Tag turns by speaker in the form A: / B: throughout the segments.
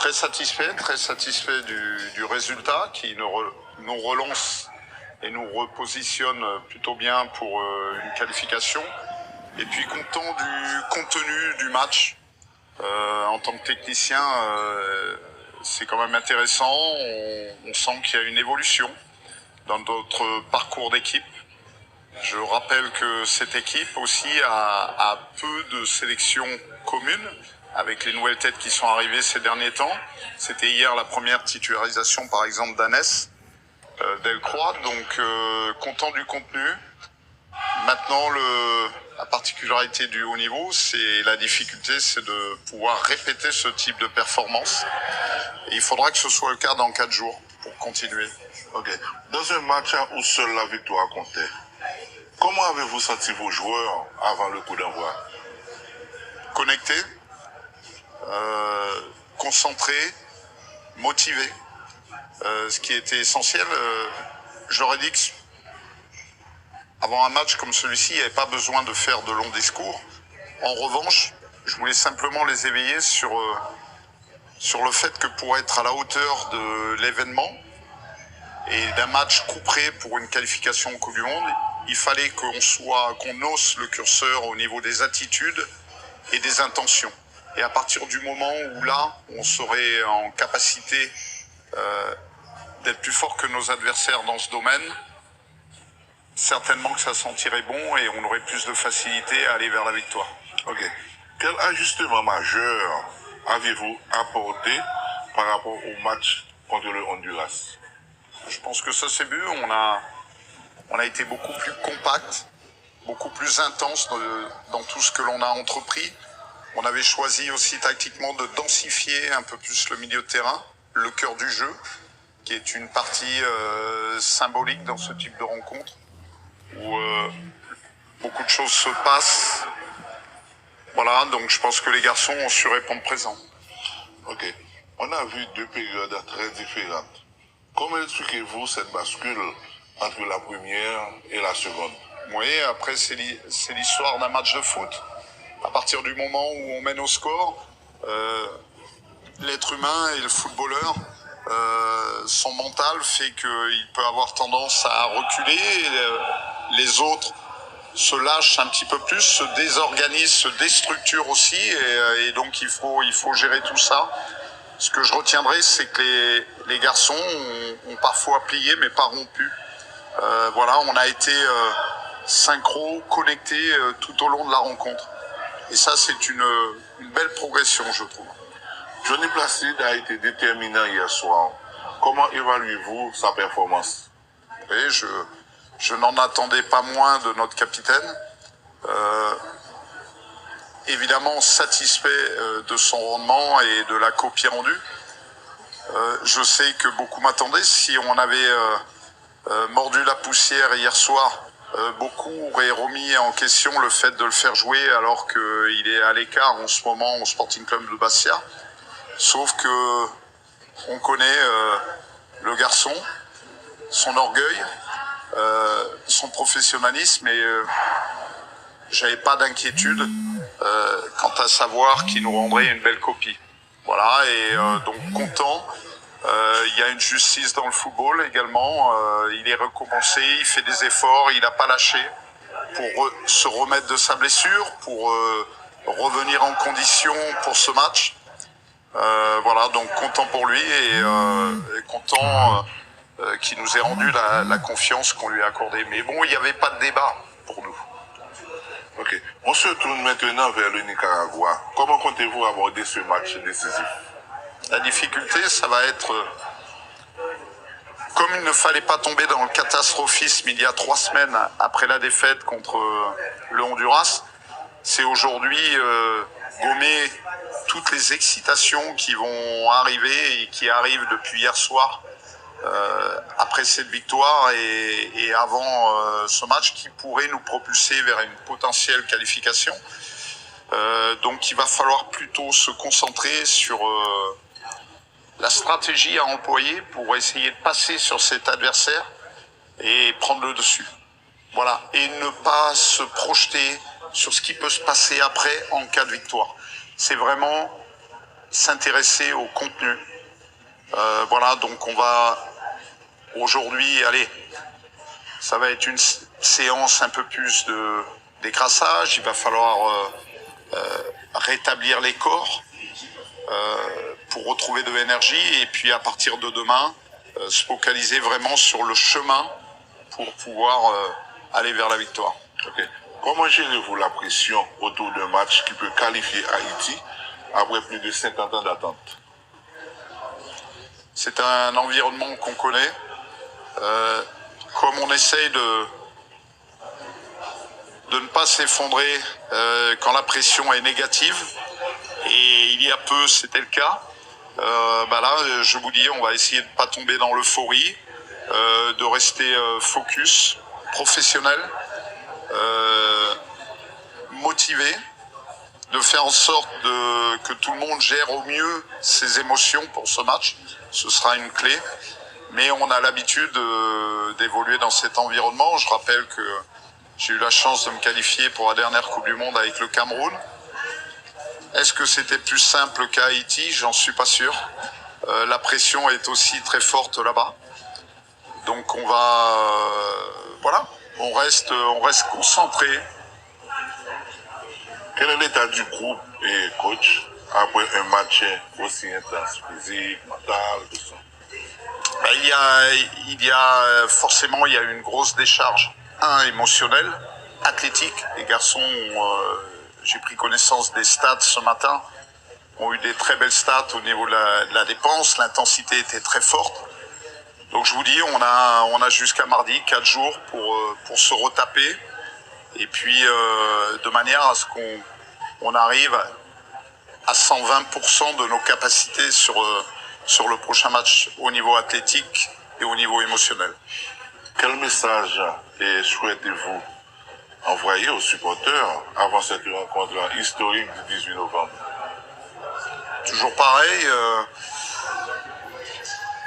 A: Très satisfait du résultat qui nous relance et nous repositionne plutôt bien pour une qualification. Et puis content du contenu du match. En tant que technicien, c'est quand même intéressant. On sent qu'il y a une évolution dans notre parcours d'équipe. Je rappelle que cette équipe aussi a peu de sélections communes avec les nouvelles têtes qui sont arrivées ces derniers temps. C'était hier la première titularisation par exemple d'Annès Delcroix, donc content du contenu. Maintenant, la particularité du haut niveau, c'est la difficulté, c'est de pouvoir répéter ce type de performance. Et il faudra que ce soit le cas dans 4 jours pour continuer.
B: Ok. Dans un match où seule la victoire comptait, comment avez-vous senti vos joueurs avant le coup d'envoi?
A: Connectés, concentrés, motivés. Ce qui était essentiel, j'aurais dit que avant un match comme celui-ci, il n'y avait pas besoin de faire de longs discours. En revanche, je voulais simplement les éveiller sur le fait que pour être à la hauteur de l'événement et d'un match couperé pour une qualification au Coupe du Monde, il fallait qu'on hausse le curseur au niveau des attitudes et des intentions. Et à partir du moment où là, on serait en capacité d'être plus fort que nos adversaires dans ce domaine, certainement que ça sentirait bon et on aurait plus de facilité à aller vers la victoire.
B: Ok. Quel ajustement majeur avez-vous apporté par rapport au match contre le Honduras?
A: Je pense que ça s'est vu. On a été beaucoup plus compact, beaucoup plus intense dans tout ce que l'on a entrepris. On avait choisi aussi tactiquement de densifier un peu plus le milieu de terrain, le cœur du jeu, qui est une partie symbolique dans ce type de rencontre, où beaucoup de choses se passent. Voilà, donc je pense que les garçons ont su répondre présent.
B: Ok. On a vu 2 périodes très différentes. Comment expliquez-vous cette bascule entre la première et la seconde?
A: Oui, après c'est l'histoire d'un match de foot. À partir du moment où on mène au score, l'être humain et le footballeur, son mental fait qu'il peut avoir tendance à reculer. Et les autres se lâchent un petit peu plus, se désorganisent, se déstructurent aussi. Et donc il faut gérer tout ça. Ce que je retiendrai, c'est que les garçons ont parfois plié mais pas rompu. Voilà, on a été synchro, connectés tout au long de la rencontre. Et ça, c'est une belle progression, je trouve.
B: Johnny Placide a été déterminant hier soir. Comment évaluez-vous sa performance?
A: Et je n'en attendais pas moins de notre capitaine. Évidemment satisfait de son rendement et de la copie rendue. Je sais que beaucoup m'attendaient. Si on avait mordu la poussière hier soir, beaucoup auraient remis en question le fait de le faire jouer alors qu'il est à l'écart en ce moment au Sporting Club de Bastia. Sauf que on connaît le garçon, son orgueil, son professionnalisme et j'avais pas d'inquiétude quant à savoir qu'il nous rendrait une belle copie. Voilà, et donc content. Il y a une justice dans le football également. Il est recommencé, il fait des efforts, il n'a pas lâché pour se remettre de sa blessure, pour revenir en condition pour ce match. Voilà, donc content pour lui et content qu'il nous ait rendu la confiance qu'on lui a accordée. Mais bon, il n'y avait pas de débat pour nous.
B: Ok. On se tourne maintenant vers le Nicaragua. Comment comptez-vous aborder ce match décisif?
A: La difficulté, ça va être, comme il ne fallait pas tomber dans le catastrophisme il y a 3 semaines après la défaite contre le Honduras, c'est aujourd'hui gommer toutes les excitations qui vont arriver et qui arrivent depuis hier soir après cette victoire et avant ce match qui pourrait nous propulser vers une potentielle qualification. Donc il va falloir plutôt se concentrer sur la stratégie à employer pour essayer de passer sur cet adversaire et prendre le dessus. Voilà, et ne pas se projeter sur ce qui peut se passer après en cas de victoire. C'est vraiment s'intéresser au contenu. Voilà, donc on va aujourd'hui, allez, ça va être une séance un peu plus de décrassage. Il va falloir rétablir les corps pour retrouver de l'énergie et puis à partir de demain, se focaliser vraiment sur le chemin pour pouvoir aller vers la victoire.
B: Ok. Comment gérez-vous la pression autour d'un match qui peut qualifier Haïti après plus de 50 ans d'attente?
A: C'est un environnement qu'on connaît. Comme on essaye de ne pas s'effondrer quand la pression est négative, et il y a peu c'était le cas, là je vous dis, on va essayer de ne pas tomber dans l'euphorie, de rester focus, professionnel, motivé, de faire en sorte que tout le monde gère au mieux ses émotions pour ce match. Ce sera une clé. Mais on a l'habitude d'évoluer dans cet environnement. Je rappelle que j'ai eu la chance de me qualifier pour la dernière Coupe du Monde avec le Cameroun. Est-ce que c'était plus simple qu'à Haïti? J'en suis pas sûr. La pression est aussi très forte là-bas. Donc on va... voilà, on reste concentré.
B: Quel est l'état du groupe et coach après un match aussi intense, physique, mental, tout ça?
A: Il y a forcément une grosse décharge, émotionnelle, athlétique. Les garçons, j'ai pris connaissance des stats ce matin, ont eu des très belles stats au niveau de la dépense. L'intensité était très forte. Donc je vous dis, on a jusqu'à mardi 4 jours pour se retaper. Et puis de manière à ce qu'on arrive à 120% de nos capacités sur le prochain match au niveau athlétique et au niveau émotionnel.
B: Quel message souhaitez-vous envoyer aux supporters avant cette rencontre historique du 18 novembre?
A: Toujours pareil,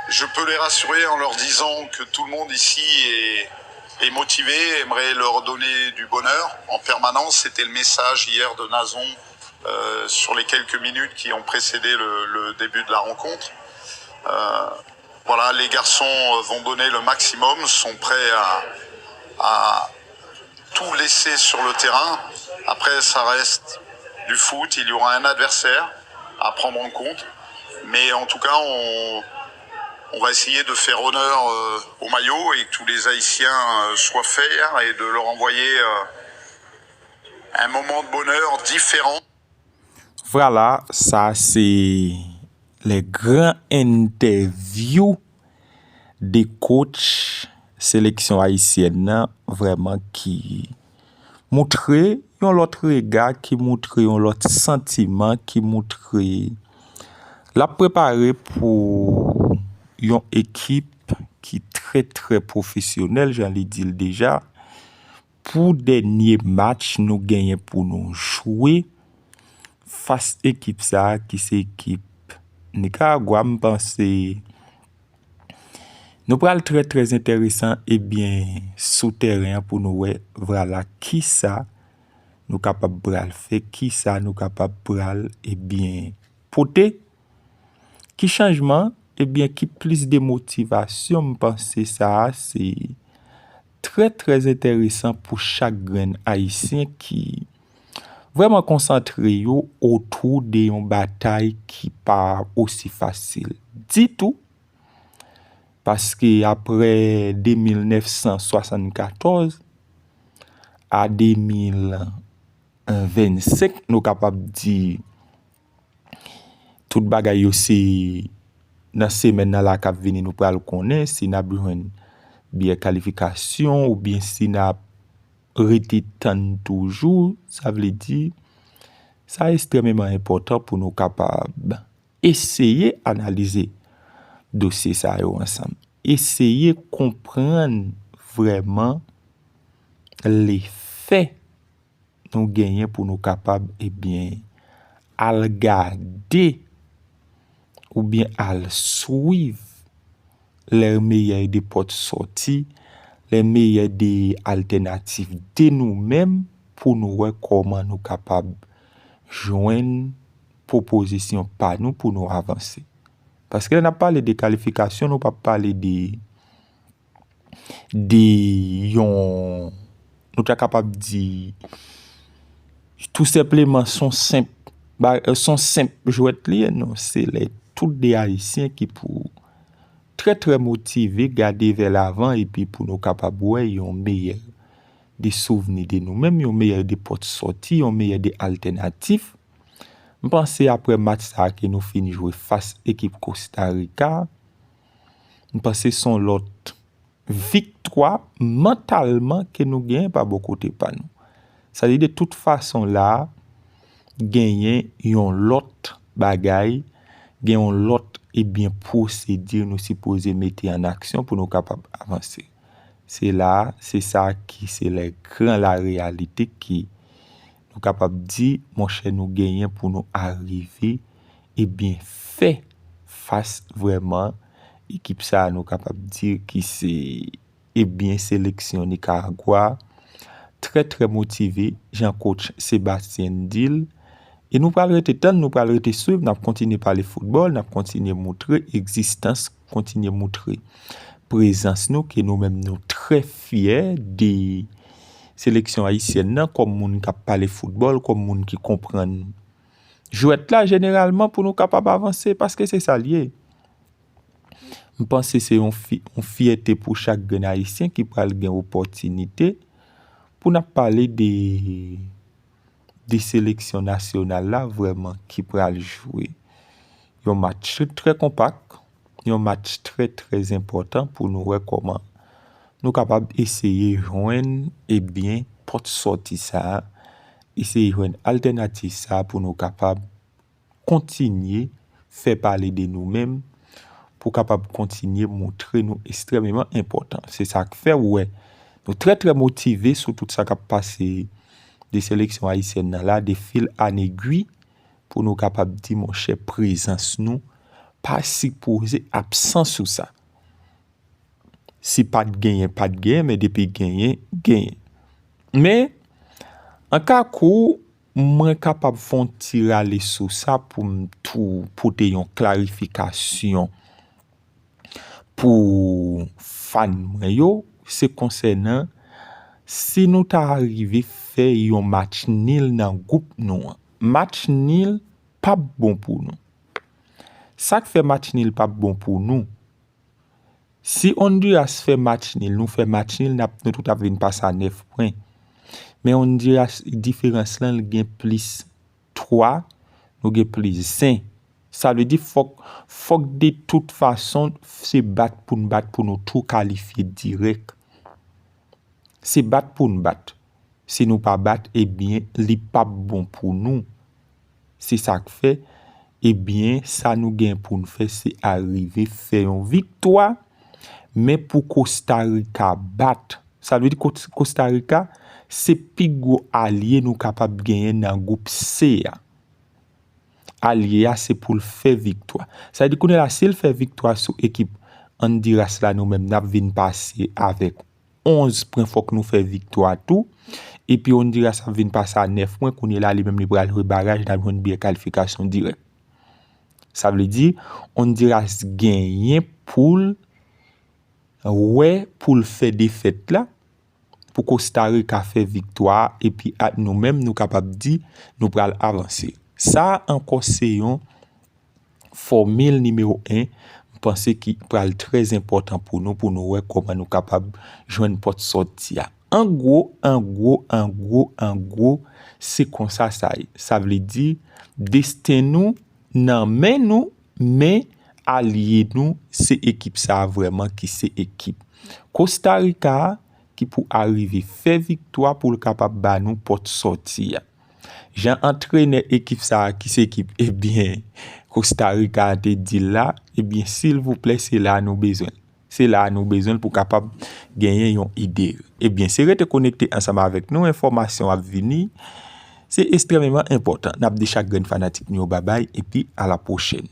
A: je peux les rassurer en leur disant que tout le monde ici est motivé, aimerait leur donner du bonheur en permanence. C'était le message hier de Nazon sur les quelques minutes qui ont précédé le début de la rencontre. Voilà, les garçons vont donner le maximum, sont prêts à tout laisser sur le terrain. Après, ça reste du foot, il y aura un adversaire à prendre en compte. Mais en tout cas, on va essayer de faire honneur au maillot et que tous les Haïtiens soient fiers et de leur envoyer un moment de bonheur différent.
C: Voilà, ça c'est les grands interviews des coachs sélection haïtienne vraiment qui montrent un autre regard, qui montrent un autre sentiment, qui montrent la préparer pour une équipe qui est très professionnelle, j'en l'ai dit déjà. Pour dernier match, nous gagnons pour nous jouer face à l'équipe ça, qui c'est équipe Nicaragua, me pense nous pral très intéressant et bien souterrain pour nous ouais, voilà qui ça nous capable bral faire, qui ça nous capable bral et bien porter, qui changement et bien qui plus de motivation, me pense ça c'est très intéressant pour chaque grain haïtien qui vraiment concentré autour d'une bataille qui pas aussi facile du tout. Parce que après 1974 à 2025, nous capables de dire tout bagay aussi dans semaine là qui venir nous pral connaître si n'a besoin bien qualification ou bien si n'a rete tant toujours, ça veut dire ça est extrêmement important pour nous capables essayer analyser dossier ça yo ensemble, essayer comprendre vraiment les faits nous gagner pour nous capables et bien à regarder ou bien à suivre les meilleures des portes sorties, les meilleures des alternatives de nous-mêmes pour nous voir comment nous capables joindre proposition par nous pour nous avancer. Parce que là, on a parlé de qualification, nous pas parler nous sommes capables de dire tout simplement sont simples jouettes liées, non, c'est les tous des haïtiens qui pour très très motivés garder vers l'avant et puis pour nous capables yon meilleur des souvenirs de nous-mêmes, yon meilleur des portes sorties, yon meilleur des alternatives. Je pense après match ça que nous fini jouer face équipe Costa Rica, je pense son l'autre victoire mentalement que nous gagnons pas beaucoup de pas nous. Ça dit de toute façon là gagner yon l'autre bagaille, gagner l'autre et bien procédure nous supposé mettre en action pour nous capable avancer. C'est ça qui c'est les grands la réalité qui nous capable dire mon cher nous gagner pour nous arriver et bien fait face vraiment équipe ça nous capable dire qui c'est et bien sélection Nicaragua très très motivé Jean-Coach Sébastien Dil et nous parler suivre n'a continuer parler football n'a continuer montrer existence continuer montrer présence nous que nous-mêmes nous très fiers des sélection haïtienne comme moun qui parler football comme moun qui comprend jouet là généralement pour nous capable avancer parce que c'est ça lié. Je pense que c'est une fierté pour chaque haïtien qui pral gen opportunité pour nous parler des sélections nationales là vraiment qui pral jouer. Un match très compact, un match très très important pour nous voir comment nous capables essayer joindre et bien porte sortir ça, essayer joindre alternative ça pour nous capables continuer faire parler de nous-mêmes pour capable continuer montrer nous extrêmement important. C'est ça que fait ouais. Nous très très motivés sur tout ça qui a passé des sélections haïtiennes là des fil en aiguille pour nous capable dire mon cher présence nous pas supposé absent sur ça. Si pas de gain, mais depuis gagner. Mais, en cas où, moi capable de tirer aller sur ça pour te yon clarification pour fan yo, c'est concernant si nous t'arrivé faire yon match nil dans groupe nous. Match nil pas bon pour nous. Ça qui fait match nil pas bon pour nous. Si Honduras fait match nil, nous fait match nil, nous tout à venir passer à 9 points. Mais Honduras, différence là, il gagne plus 3, nous gagne plus 5. Ça veut dire faut de toute façon c'est battre pour nous tout qualifier direct. C'est battre pour nous battre. Si nous pas battre, eh bien, li pas bon pour nous. C'est ça que fait. Eh bien, ça nous gagne pour nous faire, c'est arriver faire une victoire. Mais pour Costa Rica battre, ça veut dire que Costa Rica, c'est plus gros allié nous capable de gagner dans le groupe C. Allié, c'est pour le faire victoire. Ça veut dire qu'on est là, s'il fait victoire sur l'équipe Honduras, là, nous-mêmes, nous venons passer avec 11 points, faut que nous fassions victoire tout. Et puis Honduras vient passer à 9 points, qu'on est là, les mêmes libres le barrage dans une bien qualification directe. Ça veut dire, Honduras gagne pour le faire défaite là, pour Costa Rica fait victoire, et puis nous-mêmes, nous capables de dire, nous pourrons avancer. Ça, encore, c'est une formule numéro 1, je pense qu'il est très important pour nous voir comment nous capables de joindre porte sortie. En gros, c'est comme ça, ça veut dire, destin nous, non, mais nous, mais alliés nous, c'est équipe ça vraiment qui c'est équipe. Costa Rica qui pour arriver faire victoire pour le capable ba nous porte sortir. J'ai entraîné équipe ça qui c'est équipe eh bien Costa Rica te dit là eh bien s'il vous plaît c'est là nous besoin. C'est là nous besoin pour capable gagner une idée. Eh bien c'est rester connecté ensemble avec nous information à venir. C'est extrêmement important. N'a pas de chaque grand fanatique nous bye bye et puis à la prochaine.